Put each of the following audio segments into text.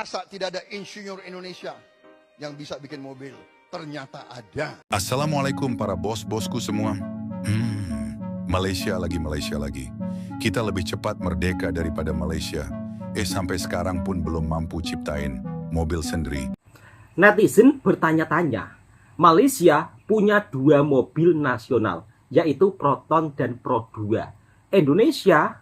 Masa tidak ada insinyur Indonesia yang bisa bikin mobil? Ternyata ada. Assalamualaikum para bos-bosku semua. Malaysia lagi. Kita lebih cepat merdeka daripada Malaysia. Sampai sekarang pun belum mampu ciptain mobil sendiri. Netizen bertanya-tanya, Malaysia punya 2 mobil nasional, yaitu Proton dan Pro 2. Indonesia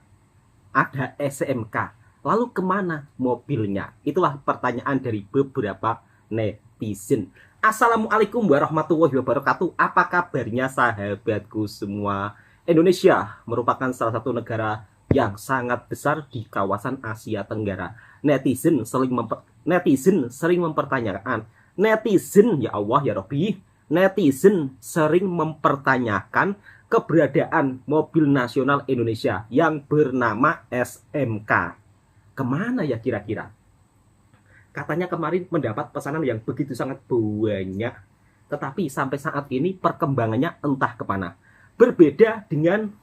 ada SMK. Lalu kemana mobilnya? Itulah pertanyaan dari beberapa netizen. Assalamualaikum warahmatullahi wabarakatuh. Apa kabarnya sahabatku semua? Indonesia merupakan salah satu negara yang sangat besar di kawasan Asia Tenggara. Netizen sering mempertanyakan. Netizen, ya Allah ya Rabbi. Netizen sering mempertanyakan keberadaan mobil nasional Indonesia yang bernama SMK. Kemana ya kira-kira? Katanya kemarin mendapat pesanan yang begitu sangat banyak, tetapi sampai saat ini perkembangannya entah kemana. Berbeda dengan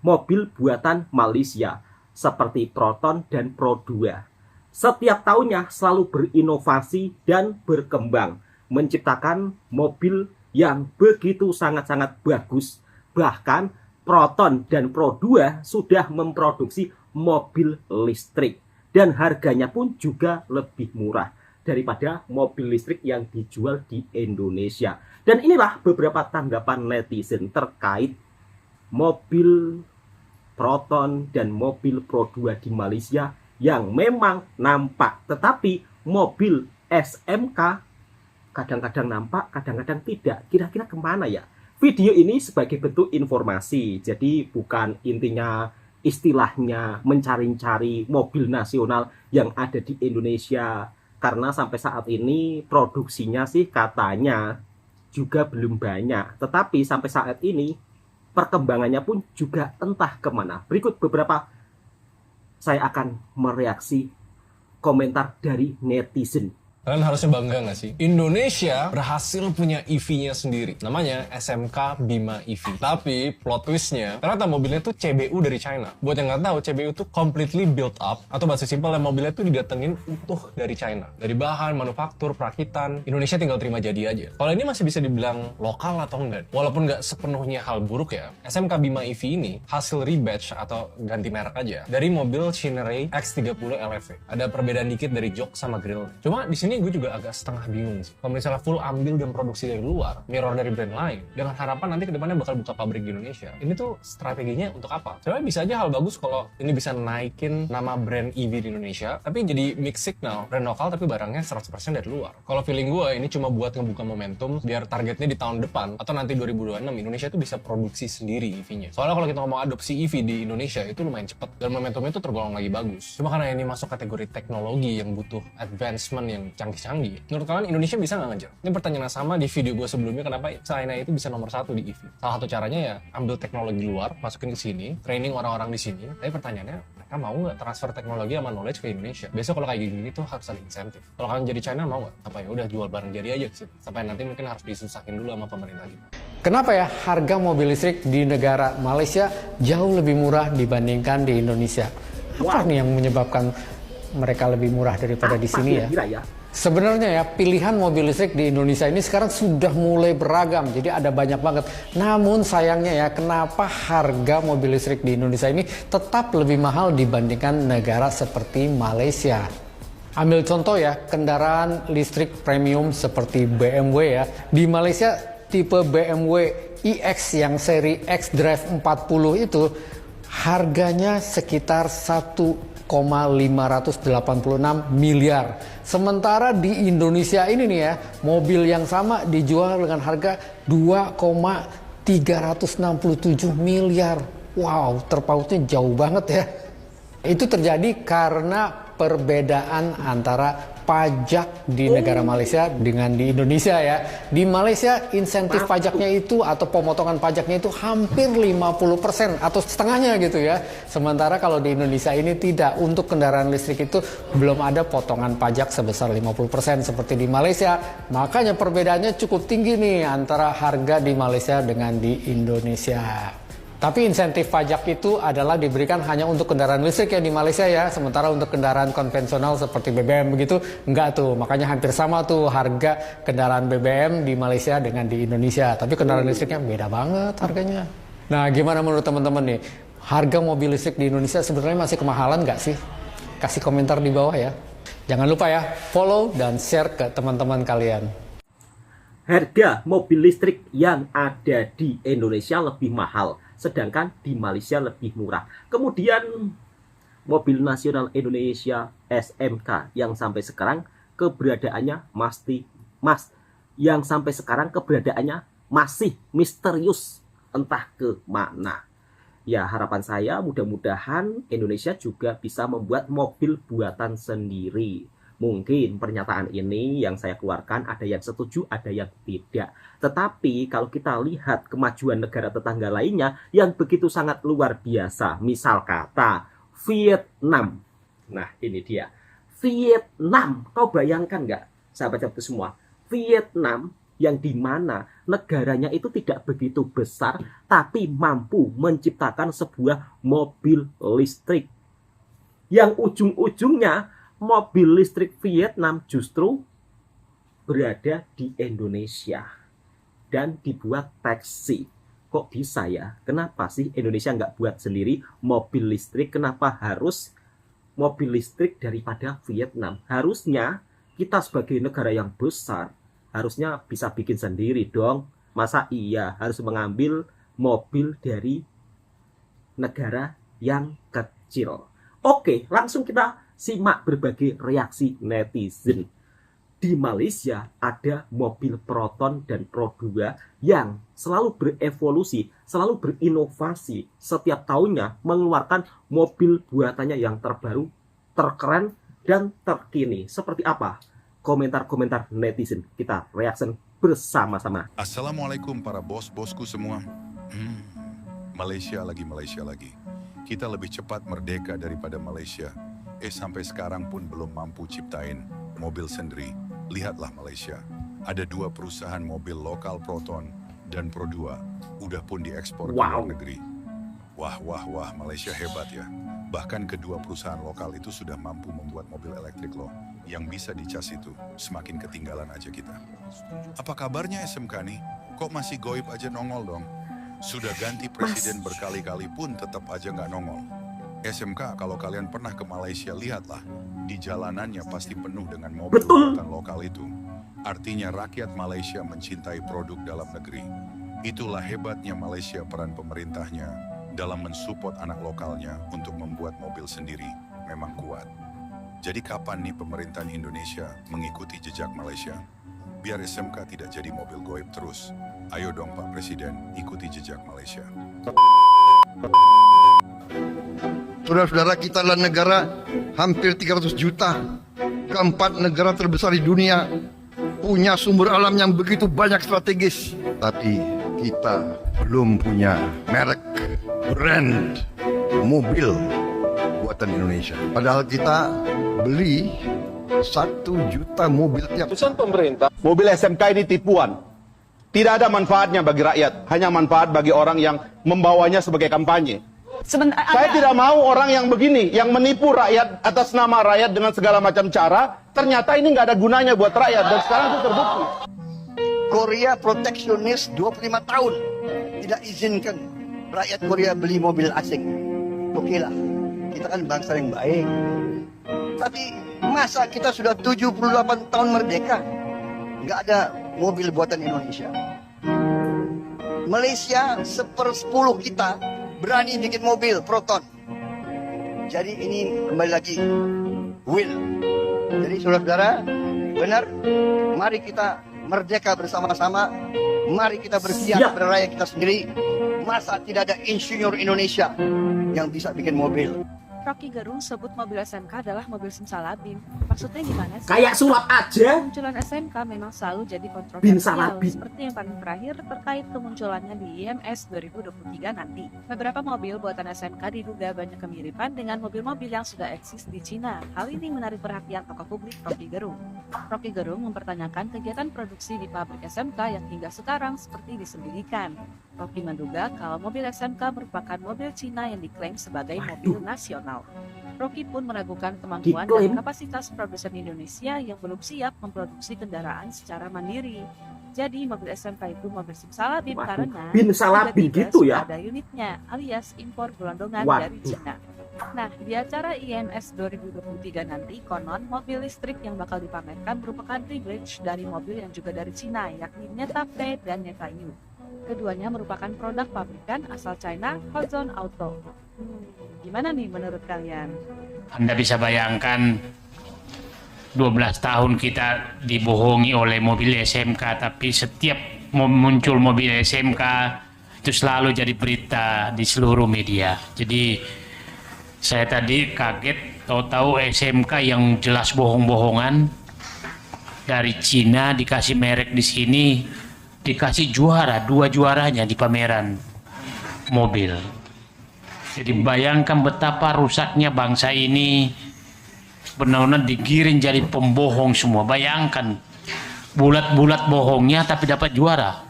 mobil buatan Malaysia seperti Proton dan Pro 2. Setiap tahunnya selalu berinovasi dan berkembang, menciptakan mobil yang begitu sangat-sangat bagus. Bahkan Proton dan Pro 2 sudah memproduksi mobil listrik. Dan harganya pun juga lebih murah daripada mobil listrik yang dijual di Indonesia. Dan inilah beberapa tanggapan netizen terkait mobil Proton dan mobil Pro 2 di Malaysia yang memang nampak. Tetapi mobil SMK kadang-kadang nampak, kadang-kadang tidak. Kira-kira kemana ya? Video ini sebagai bentuk informasi. Jadi bukan intinya istilahnya mencari-cari mobil nasional yang ada di Indonesia, karena sampai saat ini produksinya sih katanya juga belum banyak, tetapi sampai saat ini perkembangannya pun juga entah kemana. Berikut beberapa saya akan mereaksi komentar dari netizen. Kalian harusnya bangga nggak sih? Indonesia berhasil punya EV-nya sendiri. Namanya SMK Bima EV. Tapi plot twist-nya, ternyata mobilnya tuh CBU dari China. Buat yang nggak tahu, CBU tuh completely built up. Atau bahasa simpel, mobilnya tuh didatengin utuh dari China. Dari bahan, manufaktur, perakitan. Indonesia tinggal terima jadi aja. Kalau ini masih bisa dibilang lokal atau enggak. Walaupun nggak sepenuhnya hal buruk ya. SMK Bima EV ini hasil rebatch atau ganti merek aja dari mobil Shinrei X30 LFV. Ada perbedaan dikit dari jok sama grill. Cuma di sini gue juga agak setengah bingung sih. Kalau misalnya full ambil dan produksi dari luar, mirror dari brand lain, dengan harapan nanti kedepannya bakal buka pabrik di Indonesia. Ini tuh strateginya untuk apa? Sebenarnya bisa aja hal bagus kalau ini bisa naikin nama brand EV di Indonesia, tapi jadi mix signal, brand lokal tapi barangnya 100% dari luar. Kalau feeling gue ini cuma buat ngebuka momentum biar targetnya di tahun depan atau nanti 2026 Indonesia tuh bisa produksi sendiri EV-nya. Soalnya kalau kita ngomong adopsi EV di Indonesia itu lumayan cepat dan momentumnya itu tergolong lagi bagus. Cuma karena ini masuk kategori teknologi yang butuh advancement yang canggih. Menurut kalian Indonesia bisa nggak ngejar? Ini pertanyaan sama di video gue sebelumnya, kenapa China itu bisa nomor 1 di EV. Salah satu caranya ya ambil teknologi luar, masukin ke sini, training orang-orang di sini. Tapi pertanyaannya, mereka mau nggak transfer teknologi sama knowledge ke Indonesia? Biasanya kalau kayak gini tuh harus ada insentif. Kalau kalian jadi China mau nggak? Apa ya udah jual barang jadi aja sih. Sampai nanti mungkin harus disusahin dulu sama pemerintah gitu. Kenapa ya harga mobil listrik di negara Malaysia jauh lebih murah dibandingkan di Indonesia? Apa nih yang menyebabkan mereka lebih murah daripada di sini ya? Sebenarnya ya, pilihan mobil listrik di Indonesia ini sekarang sudah mulai beragam, jadi ada banyak banget. Namun sayangnya ya, kenapa harga mobil listrik di Indonesia ini tetap lebih mahal dibandingkan negara seperti Malaysia? Ambil contoh ya, kendaraan listrik premium seperti BMW ya. Di Malaysia tipe BMW iX yang seri X-Drive 40 itu harganya sekitar 1,586 miliar. Sementara di Indonesia ini nih ya, mobil yang sama dijual dengan harga 2,367 miliar. Wow, terpautnya jauh banget ya. Itu terjadi karena perbedaan antara pajak di negara Malaysia dengan di Indonesia ya. Di Malaysia insentif pajaknya itu atau pemotongan pajaknya itu hampir 50% atau setengahnya gitu ya. Sementara kalau di Indonesia ini tidak, untuk kendaraan listrik itu belum ada potongan pajak sebesar 50% seperti di Malaysia. Makanya perbedaannya cukup tinggi nih antara harga di Malaysia dengan di Indonesia. Tapi insentif pajak itu adalah diberikan hanya untuk kendaraan listrik ya di Malaysia ya. Sementara untuk kendaraan konvensional seperti BBM begitu, enggak tuh. Makanya hampir sama tuh harga kendaraan BBM di Malaysia dengan di Indonesia. Tapi kendaraan listriknya beda banget harganya. Nah, gimana menurut teman-teman nih? Harga mobil listrik di Indonesia sebenarnya masih kemahalan nggak sih? Kasih komentar di bawah ya. Jangan lupa ya, follow dan share ke teman-teman kalian. Harga mobil listrik yang ada di Indonesia lebih mahal, sedangkan di Malaysia lebih murah. Kemudian mobil nasional Indonesia SMK yang sampai sekarang keberadaannya masih misterius, entah ke mana. Ya, harapan saya mudah-mudahan Indonesia juga bisa membuat mobil buatan sendiri. Mungkin pernyataan ini yang saya keluarkan ada yang setuju, ada yang tidak. Tetapi kalau kita lihat kemajuan negara tetangga lainnya yang begitu sangat luar biasa. Misal kata Vietnam. Nah, ini dia. Vietnam. Kau bayangkan nggak, sahabat-sahabat semua? Vietnam yang dimana negaranya itu tidak begitu besar, tapi mampu menciptakan sebuah mobil listrik. Yang ujung-ujungnya mobil listrik Vietnam justru berada di Indonesia dan dibuat taksi. Kok bisa ya? Kenapa sih Indonesia nggak buat sendiri mobil listrik? Kenapa harus mobil listrik daripada Vietnam? Harusnya kita sebagai negara yang besar harusnya bisa bikin sendiri dong. Masa iya harus mengambil mobil dari negara yang kecil? Oke, langsung kita simak berbagai reaksi netizen. Di Malaysia ada mobil Proton dan Pro 2 yang selalu berevolusi, selalu berinovasi. Setiap tahunnya mengeluarkan mobil buatannya yang terbaru, terkeren, dan terkini. Seperti apa? Komentar-komentar netizen kita reaction bersama-sama. Assalamualaikum para bos-bosku semua. Malaysia lagi. Kita lebih cepat merdeka daripada Malaysia. Sampai sekarang pun belum mampu ciptain mobil sendiri. Lihatlah Malaysia. Ada 2 perusahaan mobil lokal Proton dan Pro 2. Udah pun diekspor ke luar negeri. Wah, Malaysia hebat ya. Bahkan kedua perusahaan lokal itu sudah mampu membuat mobil elektrik loh. Yang bisa dicas itu. Semakin ketinggalan aja kita. Apa kabarnya SMK nih? Kok masih goib aja nongol dong? Sudah ganti presiden berkali-kali pun tetap aja nggak nongol. SMK, kalau kalian pernah ke Malaysia, lihatlah. Di jalanannya pasti penuh dengan mobil buatan lokal itu. Artinya rakyat Malaysia mencintai produk dalam negeri. Itulah hebatnya Malaysia, peran pemerintahnya dalam mensupport anak lokalnya untuk membuat mobil sendiri memang kuat. Jadi kapan nih pemerintahan Indonesia mengikuti jejak Malaysia? Biar SMK tidak jadi mobil goib terus. Ayo dong Pak Presiden, ikuti jejak Malaysia. Saudara-saudara, kita adalah negara hampir 300 juta, keempat negara terbesar di dunia, punya sumber alam yang begitu banyak strategis. Tapi kita belum punya merek, brand, mobil buatan Indonesia. Padahal kita beli 1 juta mobil tiap Keputusan pemerintah, mobil SMK ini tipuan. Tidak ada manfaatnya bagi rakyat, hanya manfaat bagi orang yang membawanya sebagai kampanye. Saya tidak mau orang yang begini, yang menipu rakyat atas nama rakyat dengan segala macam cara, ternyata ini nggak ada gunanya buat rakyat, dan sekarang itu terbukti. Korea proteksionis 25 tahun, tidak izinkan rakyat Korea beli mobil asing. Oke lah, kita kan bangsa yang baik. Tapi masa kita sudah 78 tahun merdeka, nggak ada mobil buatan Indonesia. Malaysia 1/10 kita berani bikin mobil Proton. Jadi ini kembali lagi will. Jadi saudara-saudara, benar, mari kita merdeka bersama-sama. Mari kita bersiap berraya kita sendiri. Masa tidak ada insinyur Indonesia yang bisa bikin mobil? Rocky Gerung sebut mobil SMK adalah mobil simsalabim. Maksudnya gimana sih? Kayak sulap aja. Kemunculan SMK memang selalu jadi Bin kontroversial, salabim. seperti yang paling terakhir terkait kemunculannya di IMS 2023 nanti. Beberapa mobil buatan SMK diduga banyak kemiripan dengan mobil-mobil yang sudah eksis di Cina. Hal ini menarik perhatian tokoh publik Rocky Gerung. Rocky Gerung mempertanyakan kegiatan produksi di pabrik SMK yang hingga sekarang seperti disembunyikan. Rocky menduga kalau mobil SMK merupakan mobil Cina yang diklaim sebagai mobil nasional. Rocky pun meragukan kemampuan Diklaim? dan kapasitas produsen Indonesia yang belum siap memproduksi kendaraan secara mandiri. Jadi mobil SMK itu mobil simsalabim Waduh, karena bin salabim tiba-tiba gitu sudah ya? ada unitnya alias impor gelondongan Waduh. dari Cina. Nah, di acara IMS 2023 nanti, konon mobil listrik yang bakal dipamerkan merupakan rebadge dari mobil yang juga dari Cina, yakni Netape dan Netayu. Keduanya merupakan produk pabrikan asal China, Hozon Auto. Gimana nih menurut kalian? Anda bisa bayangkan 12 tahun kita dibohongi oleh mobil SMK, tapi setiap muncul mobil SMK itu selalu jadi berita di seluruh media. Jadi saya tadi kaget tahu-tahu SMK yang jelas bohong-bohongan dari Cina dikasih merek di sini, dikasih juara, 2 juaranya di pameran mobil. Jadi bayangkan betapa rusaknya bangsa ini, benar-benar digiring jadi pembohong semua. Bayangkan bulat-bulat bohongnya tapi dapat juara.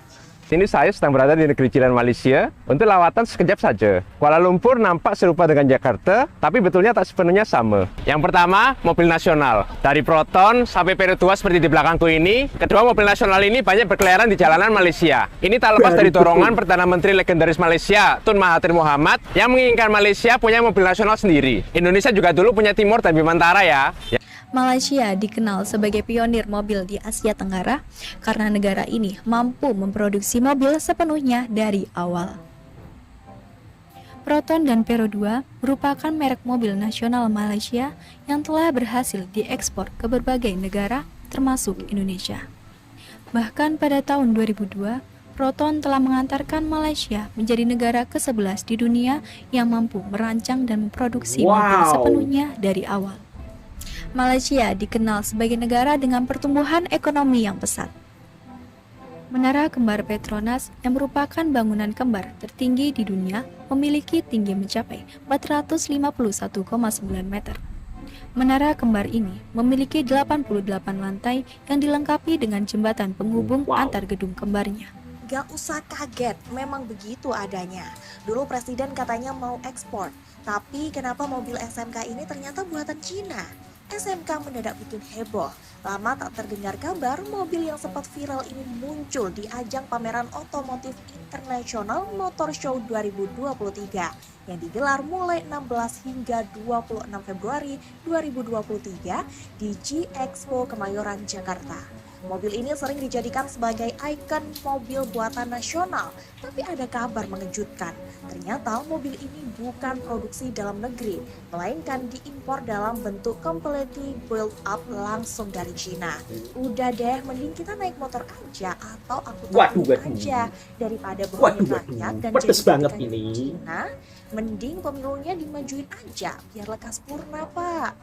Ini saya sedang berada di negeri jiran Malaysia untuk lawatan sekejap saja. Kuala Lumpur nampak serupa dengan Jakarta, tapi betulnya tak sepenuhnya sama. Yang pertama, mobil nasional. Dari Proton sampai Peru Tua seperti di belakangku ini. Kedua, mobil nasional ini banyak berkeliaran di jalanan Malaysia. Ini tak lepas dari dorongan Perdana Menteri legendaris Malaysia, Tun Mahathir Mohamad, yang menginginkan Malaysia punya mobil nasional sendiri. Indonesia juga dulu punya Timor dan Bimantara ya. Malaysia dikenal sebagai pionir mobil di Asia Tenggara karena negara ini mampu memproduksi mobil sepenuhnya dari awal. Proton dan Peru 2 merupakan merek mobil nasional Malaysia yang telah berhasil diekspor ke berbagai negara termasuk Indonesia. Bahkan pada tahun 2002, Proton telah mengantarkan Malaysia menjadi negara ke-11 di dunia yang mampu merancang dan memproduksi mobil sepenuhnya dari awal. Malaysia dikenal sebagai negara dengan pertumbuhan ekonomi yang pesat. Menara kembar Petronas yang merupakan bangunan kembar tertinggi di dunia memiliki tinggi mencapai 451,9 meter. Menara kembar ini memiliki 88 lantai yang dilengkapi dengan jembatan penghubung antar gedung kembarnya. Gak usah kaget, memang begitu adanya. Dulu presiden katanya mau ekspor, tapi kenapa mobil SMK ini ternyata buatan Cina? SMK mendadak bikin heboh. Lama tak terdengar kabar mobil yang sempat viral ini muncul di ajang pameran otomotif internasional Motor Show 2023 yang digelar mulai 16 hingga 26 Februari 2023 di G-Expo Kemayoran, Jakarta. Mobil ini sering dijadikan sebagai ikon mobil buatan nasional, tapi ada kabar mengejutkan. Ternyata mobil ini bukan produksi dalam negeri, melainkan diimpor dalam bentuk completely built up langsung dari Cina. Udah deh, mending kita naik motor aja atau angkutan aja daripada bohongin rakyat dan pedes banget jadi ini. Cina. Mending pemilunya dimajuin aja biar lekas purna, Pak.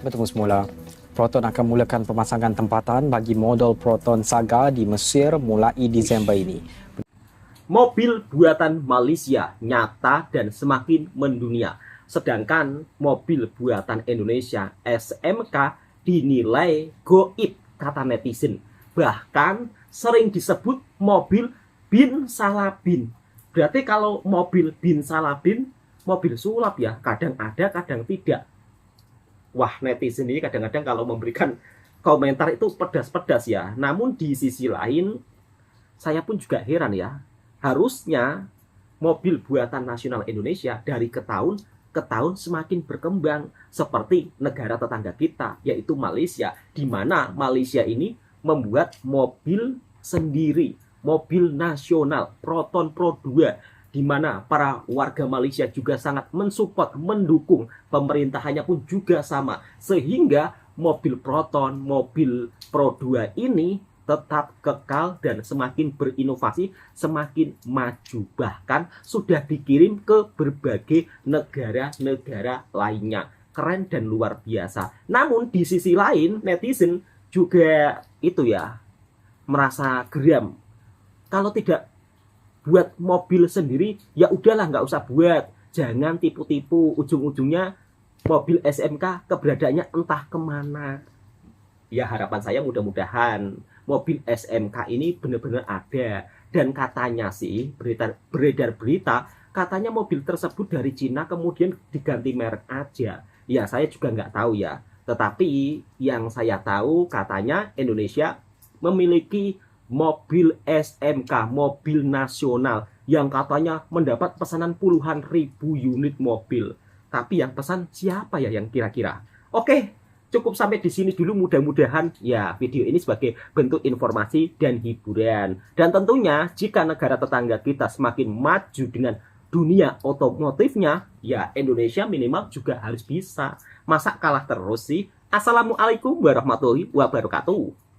Bertemu semula. Proton akan mulakan pemasangan tempatan bagi model Proton Saga di Mesir mulai Disember ini. Mobil buatan Malaysia nyata dan semakin mendunia. Sedangkan mobil buatan Indonesia SMK dinilai goib kata netizen. Bahkan sering disebut mobil bin salabin. Berarti kalau mobil bin salabin, mobil sulap ya. Kadang ada, kadang tidak. Wah, netizen ini kadang-kadang kalau memberikan komentar itu pedas-pedas ya. Namun di sisi lain, saya pun juga heran ya. Harusnya mobil buatan nasional Indonesia dari ke tahun semakin berkembang. Seperti negara tetangga kita, yaitu Malaysia. Di mana Malaysia ini membuat mobil sendiri, mobil nasional, Proton Pro 2. Di mana para warga Malaysia juga sangat mensupport, mendukung, pemerintahannya pun juga sama. Sehingga mobil Proton, mobil Pro 2 ini tetap kekal dan semakin berinovasi, semakin maju. Bahkan sudah dikirim ke berbagai negara-negara lainnya. Keren dan luar biasa. Namun di sisi lain, netizen juga itu ya, merasa geram. Kalau tidak buat mobil sendiri, ya udahlah nggak usah buat. Jangan tipu-tipu, ujung-ujungnya mobil SMK keberadaannya entah kemana. Ya harapan saya mudah-mudahan mobil SMK ini benar-benar ada Dan katanya sih, beredar berita, katanya mobil tersebut dari Cina kemudian diganti merek aja. Ya, saya juga nggak tahu ya. Tetapi yang saya tahu katanya Indonesia memiliki mobil SMK, mobil nasional, yang katanya mendapat pesanan puluhan ribu unit mobil. Tapi yang pesan siapa ya yang kira-kira? Oke, cukup sampai di sini dulu, mudah-mudahan ya video ini sebagai bentuk informasi dan hiburan. Dan tentunya jika negara tetangga kita semakin maju dengan dunia otomotifnya, ya Indonesia minimal juga harus bisa. Masa kalah terus sih? Assalamualaikum warahmatullahi wabarakatuh.